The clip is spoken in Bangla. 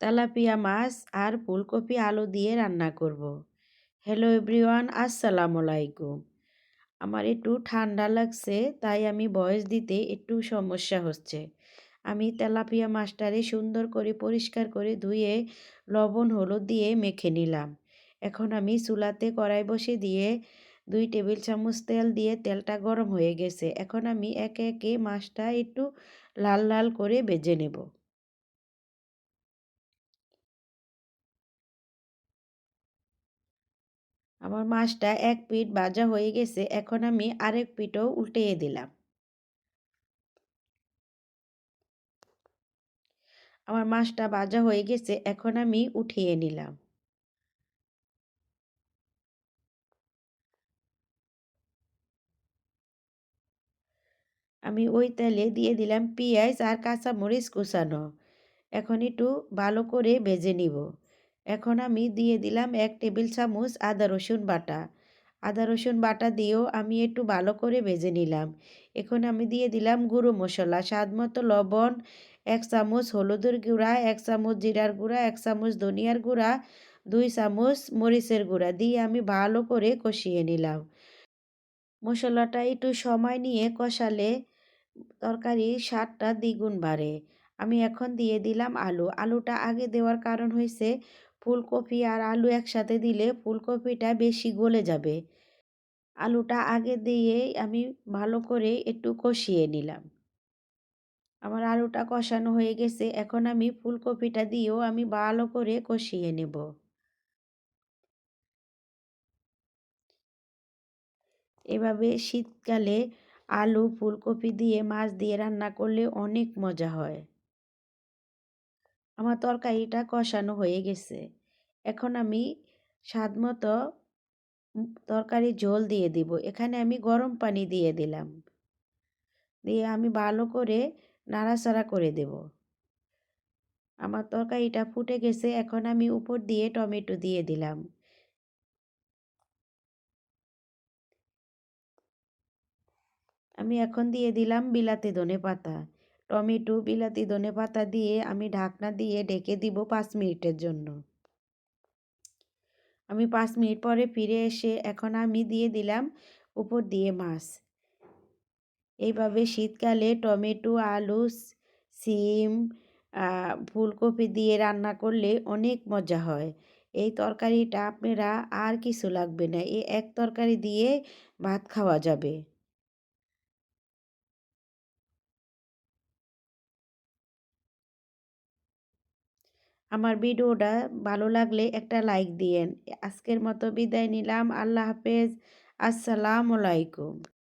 তেলাপিয়া মাছ আর ফুলকপি আলু দিয়ে রান্না করব। হ্যালো এভরিওয়ান, আসসালামু আলাইকুম। আমার একটু ঠান্ডা লাগছে, তাই আমি ভয়েস দিতে একটু সমস্যা হচ্ছে। আমি তেলাপিয়া মাছটারে সুন্দর করে পরিষ্কার করে ধুয়ে লবণ হলুদ দিয়ে মেখে নিলাম। এখন আমি চুলাতে কড়াই বসে দিয়ে 2 টেবিল চামচ তেল দিয়ে তেলটা গরম হয়ে গেছে। এখন আমি একে একে মাছটা একটু লাল লাল করে ভেজে নেব। আমার মাছটা এক পিঠ ভাজা হয়ে গেছে, এখন আমি আরেক পিঠও উল্টিয়ে দিলাম। আমার মাছটা ভাজা হয়ে গেছে, এখন আমি উঠিয়ে নিলাম। আমি ওই তেলে দিয়ে দিলাম পেঁয়াজ আর কাঁচামরিচ কুচানো। এখন একটু ভালো করে ভেজে নিব। এখন আমি দিয়ে দিলাম 1 টেবিল চামচ আদা রসুন বাটা। আদা রসুন বাটা দিয়েও আমি একটু ভালো করে ভেজে নিলাম। এখন আমি দিয়ে দিলাম গুঁড়ো মশলা, স্বাদ মতো লবণ, 1 চামচ হলুদের গুঁড়া, 1 চামচ জিরার গুঁড়া, 1 চামচ ধনিয়ার গুঁড়া, 2 চামচ মরিচের গুঁড়া দিয়ে আমি ভালো করে কষিয়ে নিলাম। মশলাটা একটু সময় নিয়ে কষালে তরকারির স্বাদটা দ্বিগুণ বাড়ে। আমি এখন দিয়ে দিলাম আলু। আলুটা আগে দেওয়ার কারণ হয়েছে ফুলকপি আর আলু একসাথে দিলে ফুলকপিটা বেশি গলে যাবে। আলুটা আগে দিয়ে আমি ভালো করে একটু কষিয়ে নিলাম। আমার আলুটা কষানো হয়ে গেছে, এখন আমি ফুলকপিটা দিয়েও আমি ভালো করে কষিয়ে নেব। এভাবে শীতকালে আলু ফুলকপি দিয়ে মাছ দিয়ে রান্না করলে অনেক মজা হয়। আমার তরকারিটা কষানো হয়ে গেছে, এখন আমি স্বাদমতো তরকারির ঝোল দিয়ে দিব। এখানে আমি গরম পানি দিয়ে দিলাম, দিয়ে আমি ভালো করে নাড়াচাড়া করে দেব। আমার তরকারিটা ফুটে গেছে, এখন আমি উপর দিয়ে টমেটো দিয়ে দিলাম। আমি এখন দিয়ে দিলাম বিলাতি ধনেপাতা। টমেটো বিলাতি ধনেপাতা দিয়ে আমি ঢাকনা দিয়ে ঢেকে দিব 5 মিনিটের জন্য। আমি 5 মিনিট পরে ফিরে এসে এখন আমি দিয়ে দিলাম উপর দিয়ে মাছ। এইভাবে শীতকালে টমেটো, আলু, সিম, ফুলকপি দিয়ে রান্না করলে অনেক মজা হয়। এই তরকারিটা আপনারা আর কিছু লাগবে না, এই এক তরকারি দিয়ে ভাত খাওয়া যাবে। আমার ভিডিওটা ভালো লাগলে একটা লাইক দিয়েন। আজকের মতো বিদায় নিলাম। আল্লাহ হাফেজ। আসসালামু আলাইকুম।